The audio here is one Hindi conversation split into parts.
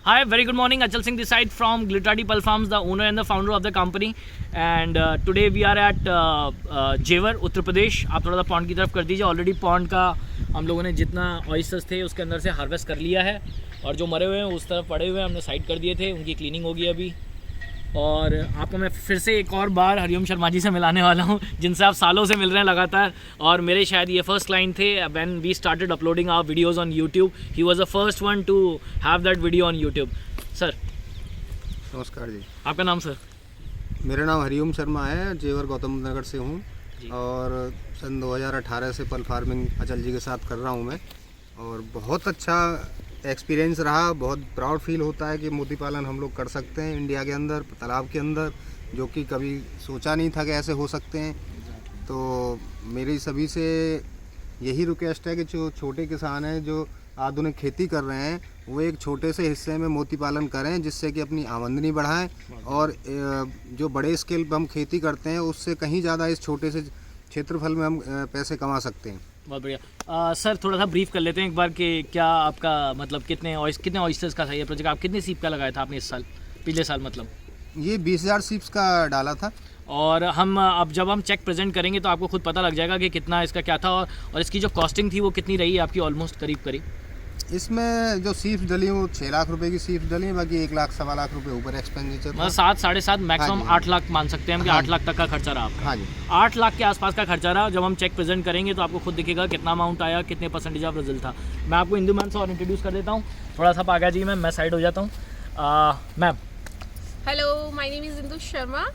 Hi, very good morning. Achal Singh this side from Glitterati Pearl Farms, the owner and the founder of the company. And today we are at जेवर उत्तर प्रदेश. आप थोड़ा सा पॉन्ड की तरफ कर दीजिए. ऑलरेडी पॉन्ड का हम लोगों ने जितना ऑयस्टर्स थे उसके अंदर से हार्वेस्ट कर लिया है, और जो मरे हुए हैं उस तरफ पड़े हुए हैं हमने साइड कर दिए थे. उनकी क्लीनिंग होगी अभी. और आपको मैं फिर से एक और बार हरिओम शर्मा जी से मिलाने वाला हूँ, जिनसे आप सालों से मिल रहे हैं लगातार, और मेरे शायद ये फर्स्ट क्लाइंट थे when we started uploading our videos on YouTube. He was the first one to have that video on YouTube. Sir नमस्कार जी. आपका नाम सर? मेरा नाम हरिओम शर्मा है, जेवर गौतम नगर से हूँ और सन 2018 से पल फार्मिंग अचल जी के साथ कर रहा हूँ मैं, और बहुत अच्छा एक्सपीरियंस रहा. बहुत प्राउड फील होता है कि मोती पालन हम लोग कर सकते हैं इंडिया के अंदर, तालाब के अंदर, जो कि कभी सोचा नहीं था कि ऐसे हो सकते हैं. तो मेरी सभी से यही रिक्वेस्ट है कि जो छोटे किसान हैं जो आधुनिक खेती कर रहे हैं वो एक छोटे से हिस्से में मोती पालन करें, जिससे कि अपनी आमदनी बढ़ाएं, और जो बड़े स्केल पर हम खेती करते हैं उससे कहीं ज़्यादा इस छोटे से क्षेत्रफल में हम पैसे कमा सकते हैं. बहुत बढ़िया. सर थोड़ा सा ब्रीफ कर लेते हैं एक बार कि क्या आपका मतलब कितने ऑयस्टर्स का था ये प्रोजेक्ट? आप कितने सीप का लगाया था आपने इस साल, पिछले साल मतलब? ये 20,000 सीप्स का डाला था. और हम अब जब हम चेक प्रेजेंट करेंगे तो आपको खुद पता लग जाएगा कि कितना इसका क्या था, और इसकी जो कॉस्टिंग थी वो कितनी रही आपकी ऑलमोस्ट करीब. इसमें जो सीप्स डली वो 6 लाख रुपए की सीप्स डली है, बाकी 1 लाख सवा लाख रुपए ऊपर एक्सपेंडिचर, मतलब 7 साढ़े 7 मैक्सिमम 8 लाख मान सकते हैं हम कि 8 लाख तक का खर्चा रहा आपका. हाँ जी, 8 लाख के आसपास का खर्चा रहा. जब हम चेक प्रेजेंट करेंगे तो आपको खुद दिखेगा कितना अमाउंट आया, कितने परसेंटेज ऑफ रिजल्ट था. मैं आपको इंदू मैम से और इंट्रोड्यूस कर देता हूँ. थोड़ा सा आगे जी मैं साइड हो जाता हूँ. Ma'am hello, my name is Indu Sharma.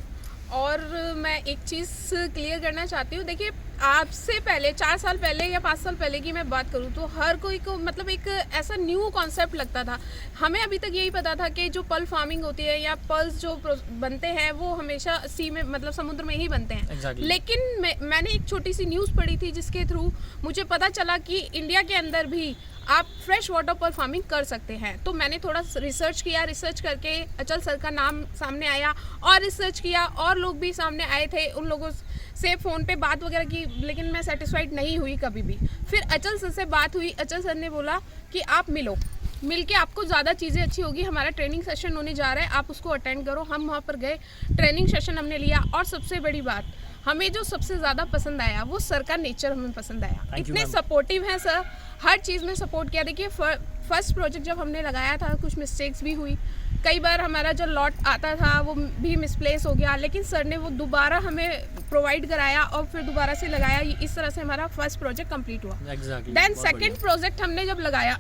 और मैं एक चीज़ क्लियर करना चाहती हूँ. देखिए, आपसे पहले 4 साल पहले या 5 साल पहले की मैं बात करूँ तो हर कोई को मतलब एक ऐसा न्यू कॉन्सेप्ट लगता था. हमें अभी तक यही पता था कि जो पल फार्मिंग होती है या पल्स जो बनते हैं वो हमेशा सी में मतलब समुद्र में ही बनते हैं. Exactly. लेकिन मैंने एक छोटी सी न्यूज़ पढ़ी थी जिसके थ्रू मुझे पता चला कि इंडिया के अंदर भी आप फ्रेश वाटर पल फार्मिंग कर सकते हैं. तो मैंने थोड़ा रिसर्च किया. रिसर्च करके अचल सर का नाम सामने आया, और रिसर्च किया और लोग भी सामने आए थे. उन लोगों से फ़ोन पे बात वगैरह की, लेकिन मैं सेटिस्फाइड नहीं हुई कभी भी. फिर अचल सर से बात हुई. अचल सर ने बोला कि आप मिल के आपको ज़्यादा चीज़ें अच्छी होगी. हमारा ट्रेनिंग सेशन होने जा रहा है, आप उसको अटेंड करो. हम वहाँ पर गए, ट्रेनिंग सेशन हमने लिया, और सबसे बड़ी बात हमें जो सबसे ज़्यादा पसंद आया वो सर का नेचर हमें पसंद आया. इतने सपोर्टिव हैं सर, हर चीज़ में सपोर्ट किया. देखिए, फर्स्ट प्रोजेक्ट जब हमने लगाया था कुछ मिस्टेक्स भी हुई. कई बार हमारा जो लॉट आता था वो भी मिसप्लेस हो गया, लेकिन सर ने वो दोबारा हमें प्रोवाइड कराया और फिर दोबारा से लगाया. इस तरह से हमारा फर्स्ट प्रोजेक्ट कंप्लीट हुआ. देन सेकंड प्रोजेक्ट हमने जब लगाया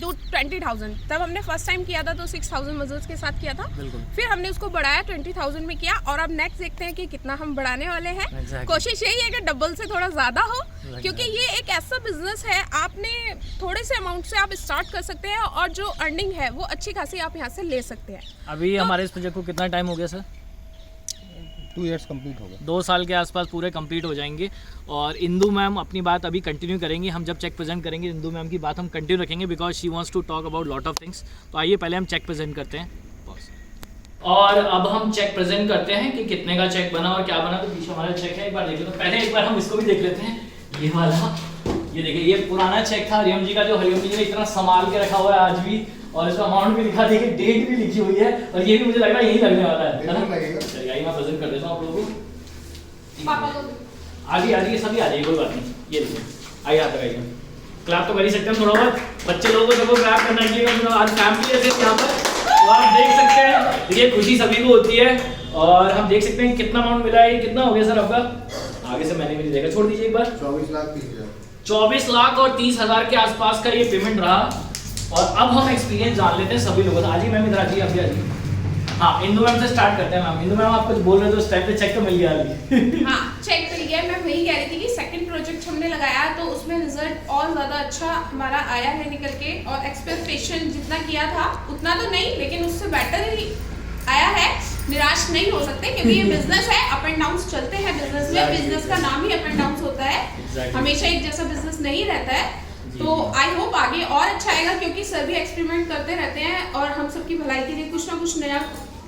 तो 20,000, तब हमने फर्स्ट टाइम किया था तो 6,000 मजल्स के साथ किया था. फिर हमने उसको बढ़ाया 20,000 में किया, और अब नेक्स्ट देखते हैं कि कितना हम बढ़ाने वाले हैं. कोशिश यही है कि डबल से थोड़ा ज़्यादा हो, क्योंकि ये एक ऐसा बिजनेस है, आपने थोड़े से अमाउंट से आप स्टार्ट कर सकते हैं और जो अर्निंग है वो अच्छी खासी आप यहाँ से ले सकते हैं. अभी हमारे इस प्रोजेक्ट को कितना टाइम हो गया सर? 2 ईयर्स कंप्लीट हो गए. 2 साल के आसपास पूरे कंप्लीट हो जाएंगे. और इंदू मैम अपनी बात अभी कंटिन्यू करेंगी. हम जब चेक प्रेजेंट करेंगे इंदू मैम की बात हम कंटिन्यू रखेंगे, because she wants to talk about lot of things. तो आइए पहले हम चेक प्रेजेंट करते हैं. और अब हम चेक प्रेजेंट करते हैं कि कितने का चेक बना और क्या बना. तो पीछे हमारा चेक है, एक बार देख लो. तो पहले एक बार हम इसको भी देख लेते हैं. ये वाला, ये देखिए, ये पुराना चेक था हरिओम जी का, जो हरिओम जी ने इतना संभाल के रखा हुआ है आज भी, और इसका अमाउंट भी लिखा, देखिए डेट भी लिखी हुई है, और ये भी मुझे लग रहा है यही लगने वाला है ना. चलिए आइए मैं प्रेजेंट कर देता हूँ आप लोगों को. आगे सभी आ जाइए, कोई बात नहीं. ये देखिए, आइए आप लगाइए. क्लैप तो कर ही सकते हैं थोड़ा बहुत. बच्चे लोगों को सबको क्लैप करना चाहिए. आज फैमिली है यहाँ पर, तो आप देख सकते हैं. देखिए खुशी सभी को होती है, और हम देख सकते हैं कितना अमाउंट मिला है. कितना हो गया सर आपका? आगे से मैंने भी नहीं देखा, छोड़ दीजिए एक बार. 24 लाख और 30,000 के आसपास का ये पेमेंट रहा. और अब हम एक्सपीरियंस जान लेते हैं सभी लोगों का. आज ही मैम इधर आ जाइए, अभी आ जाइए. हाँ, इंदू मैम से स्टार्ट करते हैं. मैम, इंदू मैम आप कुछ बोल रहे थे, उस टाइम पे चेक तो मिल गया अभी. हाँ, चेक मिल गया. मैं वही कह रही थी कि सेकंड प्रोजेक्ट हमने लगाया तो उसमें रिजल्ट और ज़्यादा अच्छा हमारा आया है निकल के, और एक्सपेक्टेशन जितना किया था उतना तो नहीं, लेकिन उससे बेटर ही आया है. निराश नहीं हो सकते, क्योंकि ये बिजनेस है, अप एंड डाउन्स चलते हैं बिजनेस में. बिजनेस का नाम ही अप एंड डाउन्स होता है. हमेशा एक जैसा बिजनेस नहीं रहता है. तो आई होप आगे और अच्छा आएगा, क्योंकि सर भी एक्सपेरिमेंट करते रहते हैं और हम सबकी भलाई के लिए कुछ ना कुछ नया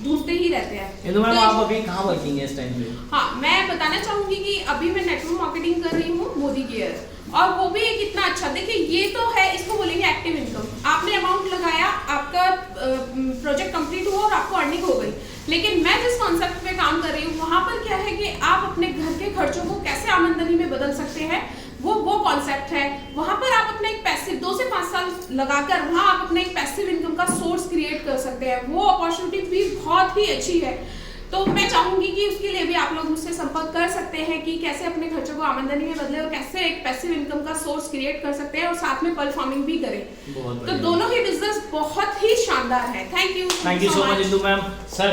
ढूंढते ही रहते हैं. तो आप अभी कहाँ वर्किंग है इस टाइम पे? हाँ, मैं बताना चाहूँगी कि अभी मैं नेटवर्क मार्केटिंग कर रही हूँ मोदी केयर, और वो भी कितना अच्छा. देखिए, ये तो है, इसको बोलेंगे एक्टिव इनकम. आपने अमाउंट लगाया, आपका लेकिन मैं जिस कॉन्सेप्ट पे काम कर रही हूँ वहाँ पर क्या है कि आप अपने घर के खर्चों को कैसे आमदनी में बदल सकते हैं, वो कॉन्सेप्ट है। वहाँ पर आप अपना एक पैसिव 2 से 5 साल लगाकर वहाँ आप अपना एक पैसिव इनकम का सोर्स क्रिएट कर सकते हैं। वो अपॉर्चुनिटी भी बहुत ही अच्छी है। तो मैं चाहूंगी कि उसके लिए भी आप लोग मुझसे संपर्क कर सकते हैं कि कैसे अपने खर्चों को आमदनी में बदले और कैसे एक पैसिव इनकम का सोर्स क्रिएट कर सकते हैं और साथ में पर्ल फार्मिंग भी करें। तो दोनों ही बिजनेस बहुत ही शानदार है। Thank you so much Indu ma'am. Sir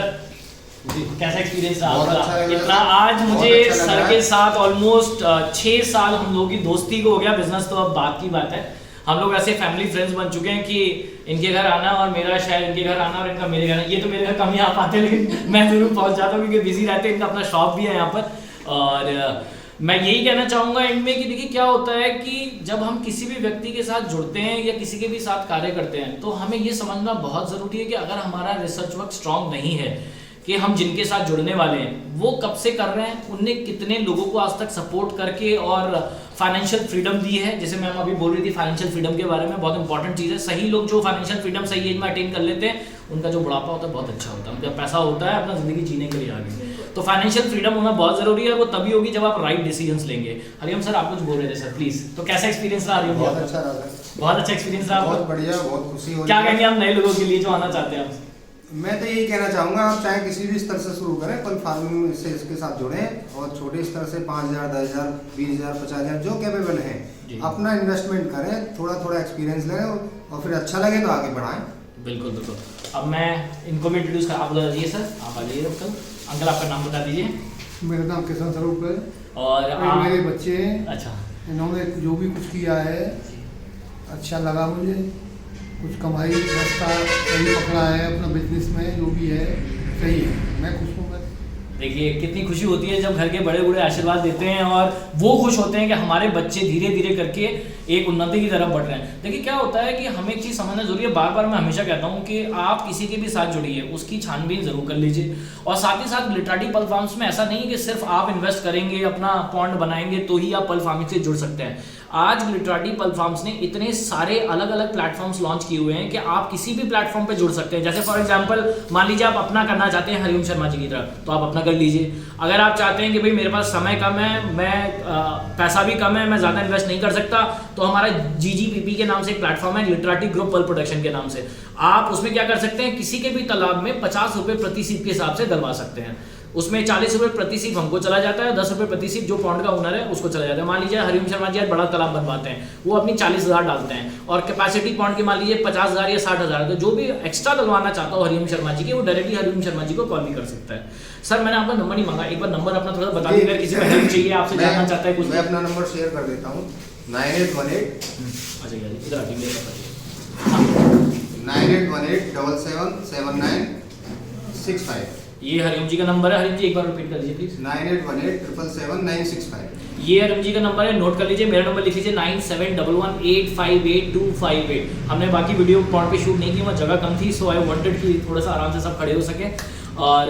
कैसा एक्सपीरियंस रहा बहुत आपका? अच्छा लगा इतना सर, आज बहुत मुझे अच्छा लग सर रहा के है। साथ ऑलमोस्ट 6 साल हम लोगों की दोस्ती को हो गया। बिजनेस तो अब बात की बात है, हम लोग ऐसे फैमिली फ्रेंड्स बन चुके हैं कि इनके घर आना और मेरा शायद इनके घर आना और इनका मेरे घर, ये तो मेरे घर कम ही आ पाते लेकिन मैं जरूर पहुंच जाता हूँ क्योंकि बिजी रहते हैं। इनका अपना शॉप भी है यहाँ पर। और मैं यही कहना चाहूँगा एंड में कि देखिए क्या होता है कि जब हम किसी भी व्यक्ति के साथ जुड़ते हैं या किसी के भी साथ कार्य करते हैं तो हमें ये समझना बहुत ज़रूरी है कि अगर हमारा रिसर्च वर्क स्ट्रांग नहीं है कि हम जिनके साथ जुड़ने वाले हैं वो कब से कर रहे हैं, उनने कितने लोगों को आज तक सपोर्ट करके और फाइनेंशियल फ्रीडम दी है। जैसे मैम अभी बोल रही थी फाइनेंशियल फ्रीडम के बारे में, बहुत इंपॉर्टेंट चीज़ है। सही लोग जो फाइनेंशियल फ्रीडम सही एज में अटेन कर लेते हैं उनका जो बुढ़ापा होता है बहुत अच्छा होता है, उनका पैसा होता है अपना ज़िंदगी जीने के लिए आगे। तो फाइनेंशियल फ्रीडम होना बहुत ज़रूरी है, वो तभी होगी जब आप राइट डिसीजंस लेंगे। हरिओम सर आप कुछ बोल रहे थे सर, प्लीज़। तो कैसा एक्सपीरियंस रहा हरिओम? बहुत अच्छा रहा सर, बहुत अच्छा एक्सपीरियंस रहा। बहुत बढ़िया, बहुत खुशी हो क्या रही है। कहेंगे आप नए लोगों के लिए जो आना चाहते हैं आप? मैं तो यही कहना चाहूँगा आप चाहे किसी भी स्तर से शुरू करें, पर्ल फार्मिंग से इसके साथ जुड़ें और छोटे स्तर से 5,000, 10,000, 20,000, 50,000 जो कैपेबल हैं अपना इन्वेस्टमेंट करें, थोड़ा थोड़ा एक्सपीरियंस लें और फिर अच्छा लगे तो आगे बढ़ाएं। बिल्कुल बिल्कुल। अब मैं इनको भी इंट्रोड्यूस कर, आप बता दीजिए सर, आप आ जाइए अंकल। अंकल आपका नाम बता दीजिए। मेरा नाम किशन स्वरूप है और आप मेरे बच्चे हैं। अच्छा, इन्होंने जो भी कुछ किया है अच्छा लगा मुझे। कुछ कमाई रास्ता सही पकड़ा है अपना बिजनेस में, जो भी है सही है, मैं खुश हूँ। देखिए कितनी खुशी होती है जब घर के बड़े बूढ़े आशीर्वाद देते हैं और वो खुश होते हैं कि हमारे बच्चे धीरे धीरे करके एक उन्नति की तरफ बढ़ रहे हैं। देखिए क्या होता है कि हमें एक चीज़ समझना जरूरी है, बार बार मैं हमेशा कहता हूँ कि आप किसी के भी साथ जुड़िए, उसकी छानबीन जरूर कर लीजिए। और साथ ही साथ लिटराटी पर्ल फार्म्स में ऐसा नहीं है कि सिर्फ आप इन्वेस्ट करेंगे, अपना पॉन्ड बनाएंगे तो ही आप पर्ल फार्मिंग से जुड़ सकते हैं। आज लिटराटी पर्ल फार्म्स ने इतने सारे अलग अलग प्लेटफॉर्म्स लॉन्च किए हुए हैं कि आप किसी भी प्लेटफॉर्म पे जुड़ सकते हैं। जैसे फॉर एग्जांपल मान लीजिए आप अपना करना चाहते हैं हरिओम शर्मा जी की तरह, तो आप अपना कर लीजिए। अगर आप चाहते हैं कि भाई मेरे पास समय कम है, मैं पैसा भी कम है, मैं ज़्यादा इन्वेस्ट नहीं कर सकता, तो हमारा GGPP के नाम से एक प्लेटफॉर्म है, लिटराटी ग्रुप पर्ल प्रोडक्शन के नाम से। आप उसमें क्या कर सकते हैं, किसी के भी तालाब में 50 रुपये प्रति सीप के हिसाब से डलवा सकते हैं। उसमें 40 रुपये प्रति सीप हमको चला जाता है, 10 रुपये प्रति सीप जो पॉन्ड का ओनर है उसको चला जाता है। मान लीजिए हरिओम शर्मा जी आज बड़ा तालाब बनवाते हैं, वो अपनी 40,000 डालते हैं और कैपेसिटी पॉन्ड की मान लीजिए 50,000 या 60,000, तो जो भी एक्स्ट्रा डलवाना चाहता हो हरिओम शर्मा जी की, वो डायरेक्टली हरिओम शर्मा जी को कॉल भी कर सकता है। सर मैंने आपका नंबर नहीं मांगा, एक बार नंबर अपना थोड़ा बता दीजिए, किसी को हेल्प चाहिए आपसे जानना चाहता है कुछ। मैं अपना नंबर शेयर कर देता हूँ, 9818 इधर आइए 9818777965। ये हरिओम जी का नंबर है। हरिओम जी एक बार रिपीट कर दीजिए प्लीज। 9818777965। ये हरिओम जी का नंबर है, नोट कर लीजिए। मेरा नंबर लिख लीजिए 9711858258। हमने बाकी वीडियो पॉइंट पे शूट नहीं की, वहाँ जगह कम थी, सो आई वांटेड कि थोड़ा सा आराम से सब खड़े हो सके। और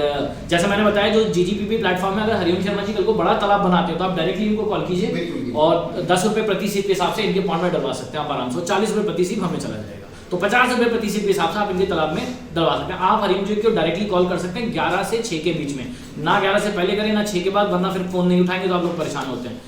जैसे मैंने बताया जो GGPP प्लेटफॉर्म है, अगर हरिओम शर्मा जी कल को बड़ा तालाब बनाते हो तो आप डायरेक्टली इनको कॉल कीजिए और 10 रुपये प्रति सीप के हिसाब से इनके पॉइंट में डलवा सकते हैं आप आराम से। 40 रुपये प्रति सीप हमें चला जाएगा, तो 50 रुपये प्रति सीप के हिसाब से आप इनके तालाब में डलवा सकते हैं। आप हरिओम जी को डायरेक्टली कॉल कर सकते हैं 11 से 6 के बीच में, ना 11 से पहले करें ना 6 के बाद, वरना फिर फोन नहीं उठाएंगे तो आप लोग परेशान होते हैं।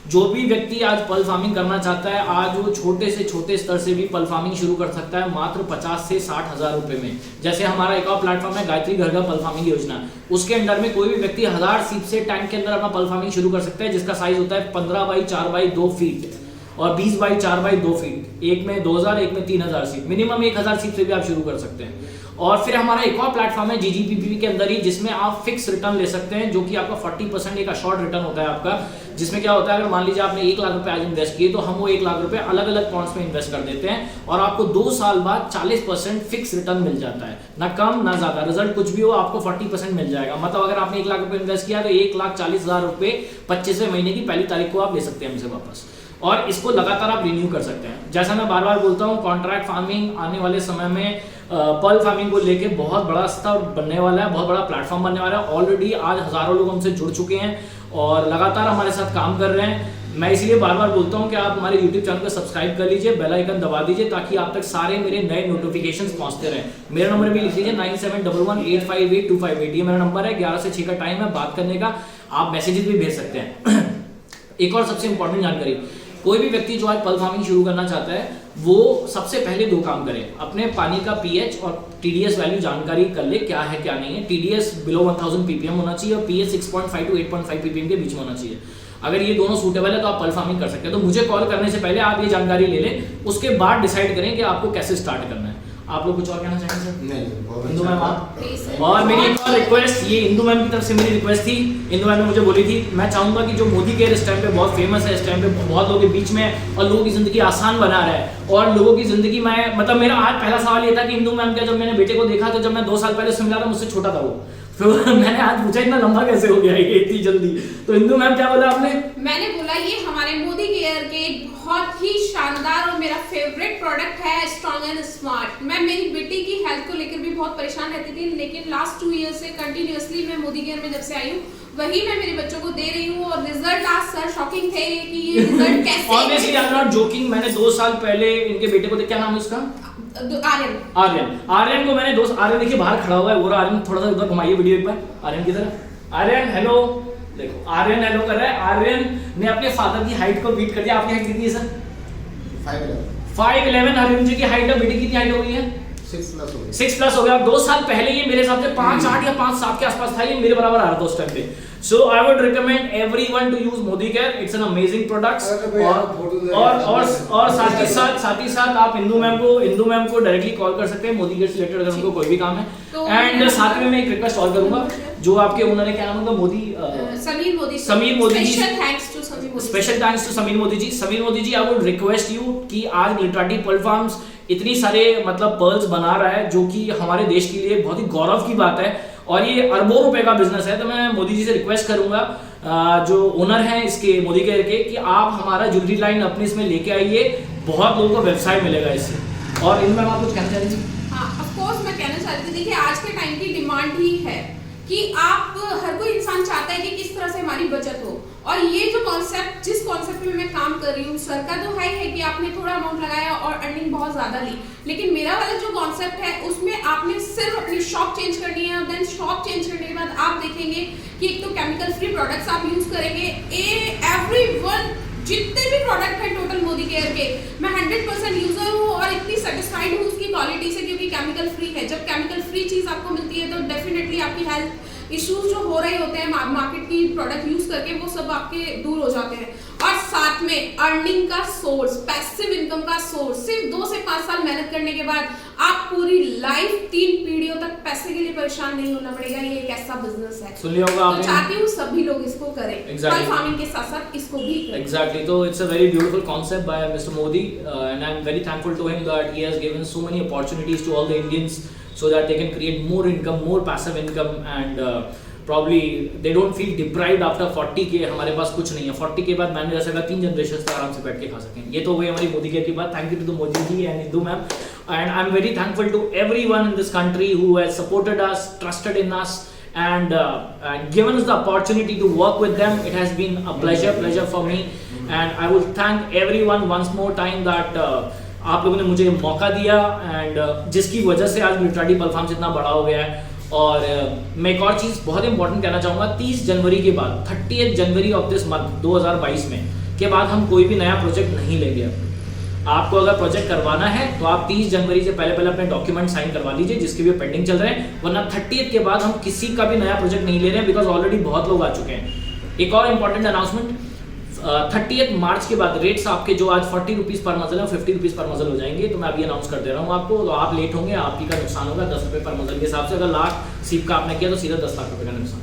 जो भी व्यक्ति आज पर्ल फार्मिंग करना चाहता है, आज वो छोटे से छोटे स्तर से भी पर्ल फार्मिंग शुरू कर सकता है मात्र 50 से 60 हज़ार रुपये में। जैसे हमारा एक और प्लेटफॉर्म है गायत्री घर का पर्ल फार्मिंग योजना, उसके अंडर में कोई भी व्यक्ति 1000 सीप से टैंक के अंदर अपना पर्ल फार्मिंग शुरू कर सकता है, जिसका साइज होता है 15 बाई 4 बाई 2 फीट और 20 बाई 4 बाई 2 फीट। एक में 2000, एक में 3000 सीप, मिनिमम 1000 सीप से भी आप शुरू कर सकते हैं। और फिर हमारा एक और प्लेटफॉर्म है GGPP के अंदर ही, जिसमें आप फिक्स रिटर्न ले सकते हैं, जो कि आपका 40% एक शॉर्ट रिटर्न होता है आपका। जिसमें क्या होता है, अगर मान लीजिए आपने 1 लाख रुपए आज इन्वेस्ट किए तो हम वो 1 लाख रुपए अलग अलग पॉइंट्स में इन्वेस्ट कर देते हैं और आपको 2 साल बाद 40% फिक्स रिटर्न मिल जाता है, ना कम ना ज्यादा। रिजल्ट कुछ भी हो आपको 40% मिल जाएगा। मतलब अगर आपने 1 लाख रुपए इन्वेस्ट किया तो 1,40,000 रुपए 25वें महीने की पहली तारीख को आप ले सकते हैं हमसे वापस। और इसको लगातार आप रिन्यू कर सकते हैं। जैसा मैं बार बार बोलता हूँ, कॉन्ट्रैक्ट फार्मिंग आने वाले समय में पर्ल फार्मिंग को लेके बहुत बड़ा स्तर बनने वाला है, बहुत बड़ा प्लेटफॉर्म बनने वाला है। ऑलरेडी आज हज़ारों लोग हमसे जुड़ चुके हैं और लगातार हमारे साथ काम कर रहे हैं। मैं इसलिए बार बार बोलता हूं कि आप हमारे YouTube चैनल को सब्सक्राइब कर लीजिए, बेल आइकन दबा दीजिए ताकि आप तक सारे मेरे नए नोटिफिकेशंस पहुंचते रहें। मेरा नंबर भी लिख लीजिए 9711858258, ये मेरा नंबर है। 11 से 6 का टाइम है बात करने का, आप मैसेजेस भी भेज सकते हैं। एक और सबसे इंपॉर्टेंट जानकारी, कोई भी व्यक्ति जो आज पर्ल फार्मिंग शुरू करना चाहता है वो सबसे पहले 2 काम करे, अपने पानी का पीएच और टीडीएस वैल्यू जानकारी कर ले, क्या है क्या नहीं है। टीडीएस बिलो 1000 ppm होना चाहिए और पीएच 6.5 to 8.5 ppm के बीच में होना चाहिए। अगर ये दोनों सूटेबल है तो आप पर्ल फार्मिंग कर सकते हैं। तो मुझे कॉल करने से पहले आप ये जानकारी ले लें, उसके बाद डिसाइड करें कि आपको कैसे स्टार्ट करना है। आप लोग कुछ और कहना चाहेंगे सर? नहीं, इंदु मैम आप? और मेरी एक और रिक्वेस्ट, ये इंदु मैम की तरफ से मेरी रिक्वेस्ट थी, इंदु मैम ने मुझे बोली थी, मैं चाहूंगा कि जो मोदी केयर इस टाइम पे बहुत फेमस है, इस टाइम पे बहुत लोगों के बीच में और लोगों की जिंदगी आसान बना रहा है और लोगों की जिंदगी में, मतलब मेरा आज पहला सवाल ये था कि इंदु मैम का जब मैंने बेटे को देखा तो जब मैं 2 साल पहले उससे मिला था मुझसे छोटा था वो, तो मैंने आज पूछा इतना लंबा कैसे हो गया ये इतनी जल्दी। तो इंदु मैम क्या बोला आपने? मैंने बोला ये हमारे मोदी केयर के बहुत ही शानदार और मेरा फेवरेट प्रोडक्ट है, स्ट्रॉन्ग एंड स्मार्ट। मैं मेरी बेटी की हेल्थ को लेकर भी बहुत परेशान रहती थी, लेकिन लास्ट 2 ईयर से कंटिन्यूअसली मैं मोदी केयर में जब से आई हूँ वही मैं मेरे बच्चों को दे रही हूँ और रिजल्ट आज सर शॉकिंग थे कि ये रिजल्ट कैसे। Honestly I am not joking, मैंने 2 साल पहले इनके बेटे को क्या नाम है उसका? आर्यन को मैंने आर्यन देखिए बाहर खड़ा हुआ है, वो आर्यन थोड़ा सा उधर घुमाइए वीडियो एक बार, आर्यन की तरह। आर्यन हेलो, देखो आर्यन हेलो कर रहा है। आर्यन ने अपने फादर की हाइट को बीट कर दिया। आपकी हाइट कितनी है सर? 5'11". आर्यन जी की हाइट है, बेटी कितनी हाइट हो गई है? 6+ हो गया। 2 साल पहले ये मेरे हिसाब से 5'8" या 5'7" के आसपास था, ये मेरे बराबर आ रहा था उस टाइम पे। So I would recommend everyone to use Modi Care. It's an amazing product. और साथ ही साथ आप इंदु मैम को डायरेक्टली कॉल कर सकते हैं मोदी केयर से रिलेटेड अगर उनको कोई भी काम है। एंड साथ में मैं एक रिक्वेस्ट और करूंगा, जो आपके ओनर है क्या नाम है? Modi Sameer Modi ji. Special thanks to Sameer Modi ji. Sameer Modi ji, I would request you कि आज ग्लिटराटी पर्ल फार्म्स इतनी सारे मतलब पर्ल्स बना रहा है जो कि हमारे देश के लिए बहुत ही गौरव की बात है और ये अरबों रुपए का बिजनेस है। तो मैं मोदी जी से रिक्वेस्ट करूंगा, जो ओनर हैं इसके मोदी केयर के, कि आप हमारा ज्वेलरी लाइन अपने इसमें लेके आइए, बहुत लोगों को व्यवसाय मिलेगा इससे। और इनमें आप कुछ कहना चाह रही थी? हाँ, ऑफ कोर्स मैं कहना चाहती थी, देखिए आज के टाइम की डिमांड ही है कि आप हर कोई इंसान चाहता है कि किस तरह से हमारी बचत हो। और ये जो कॉन्सेप्ट, जिस कॉन्सेप्ट में मैं काम कर रही हूँ, सर का तो है कि आपने थोड़ा अमाउंट लगाया और अर्निंग बहुत ज्यादा ली, लेकिन मेरा वाला जो कॉन्सेप्ट है उसमें आपने सिर्फ अपनी शॉप चेंज करनी है और देन शॉप चेंज करने के बाद आप देखेंगे कि एक तो केमिकल फ्री प्रोडक्ट्स आप यूज करेंगे। एवरीवन जितने भी प्रोडक्ट है टोटल मोदी केयर के, मैं 100% यूजर हूँ और इतनी सेटिस्फाइड हूँ उसकी क्वालिटी से, क्योंकि केमिकल फ्री है। जब केमिकल फ्री चीज आपको मिलती है तो डेफिनेटली आपकी हेल्थ इश्यूज जो हो रहे होते हैं मार्केट की प्रोडक्ट यूज करके, वो सब आपके दूर हो जाते हैं। और साथ में अर्निंग का सोर्स, पैसिव इनकम का सोर्स, सिर्फ 2 से 5 साल मेहनत करने के बाद आप पूरी लाइफ 3 पीढ़ियों तक पैसे के लिए परेशान नहीं होना पड़ेगा। ये एक ऐसा बिजनेस है, सुन लिया होगा आपने। तो चाहती हूँ सभी लोग इसको करें, पर्ल फार्मिंग के साथ साथ इसको भी करें। Exactly. So it's a very beautiful concept by Mr. Modi, and I'm very thankful to him that he has given so many opportunities to all the Indians so that they can create more income, more passive income, and probably they don't feel deprived after 40K। हमारे पास कुछ नहीं है, 40K के बाद मैंने जैसा कहा 3 जनरेशन तक आराम से बैठ के खा सकें। ये तो हुई हमारी मोदी केयर की बात। Thank you to the Modi ji and Indu ma'am, and I am very thankful to everyone in this country who has supported us, trusted in us, and given us the opportunity to work with them. It has been a pleasure for me, and I will thank everyone once more time that आप लोगों ने मुझे मौका दिया, एंड जिसकी वजह से आज ग्लिटराटी पर्ल फार्म्स इतना बड़ा हो गया है। और मैं एक और चीज़ बहुत इंपॉर्टेंट कहना चाहूँगा, 30 जनवरी के बाद 30 जनवरी ऑफ दिस मंथ 2022 में के बाद हम कोई भी नया प्रोजेक्ट नहीं लेंगे। आपको अगर प्रोजेक्ट करवाना है तो आप 30 जनवरी से पहले अपने डॉक्यूमेंट साइन करवा लीजिए जिसके भी पेंडिंग चल रहे हैं, वरना 30th के बाद हम किसी का भी नया प्रोजेक्ट नहीं ले रहे हैं, बिकॉज ऑलरेडी बहुत लोग आ चुके हैं। एक और इंपॉर्टेंट अनाउंसमेंट, 30th मार्च के बाद रेट्स आपके जो आज 40 रुपीज़ पर मजल है 50 रुपीज़ पर मजल हो जाएंगे। तो मैं अभी अनाउंस कर दे रहा हूँ आपको, तो आप लेट होंगे, आपकी का नुकसान होगा 10 रुपये पर मजल के हिसाब से। अगर लाख सीप का आपने किया तो सीधा 10 लाख रुपये का नुकसान।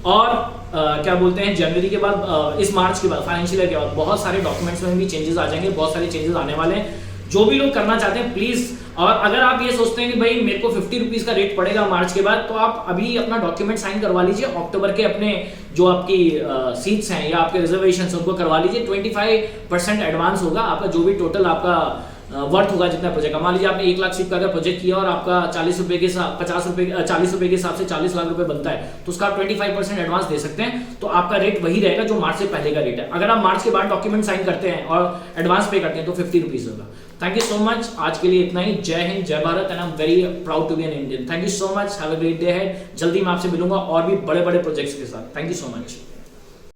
और क्या बोलते हैं, जनवरी के बाद इस मार्च के बाद फाइनेंशियल ईयर के बाद बहुत सारे डॉक्यूमेंट्स में भी चेंजेस आ जाएंगे, बहुत सारे चेंजेस आने वाले हैं। जो भी लोग करना चाहते हैं प्लीज़ और अगर आप ये सोचते हैं कि भाई मेरे को 50 रुपीज़ का रेट पड़ेगा मार्च के बाद, तो आप अभी अपना डॉक्यूमेंट साइन करवा लीजिए, अक्टूबर के अपने जो आपकी सीट्स हैं या आपके रिजर्वेशन उनको करवा लीजिए। 25% एडवांस होगा आपका, जो भी टोटल आपका वर्थ होगा जितना प्रोजेक्ट का। मान लीजिए आपने 1 लाख सीट का अगर प्रोजेक्ट किया और आपका 40 रुपए के हिसाब 50 रुपए 40 रुपए के हिसाब से 40 लाख रुपए बनता है, तो उसका आप 25% एडवांस दे सकते हैं, तो आपका रेट वही रहेगा जो मार्च से पहले का रेट है। अगर आप मार्च के बाद डॉक्यूमेंट साइन करते हैं और एडवांस पे करते हैं तो 50 रुपीज़ होगा। थैंक यू सो मच, आज के लिए इतना ही। जय हिंद, जय Bharat, and I am very proud to be an Indian. Thank you so much, have a great day ahead. जल्दी मैं आपसे मिलूंगा और भी बड़े बड़े प्रोजेक्ट्स के साथ। Thank you so much.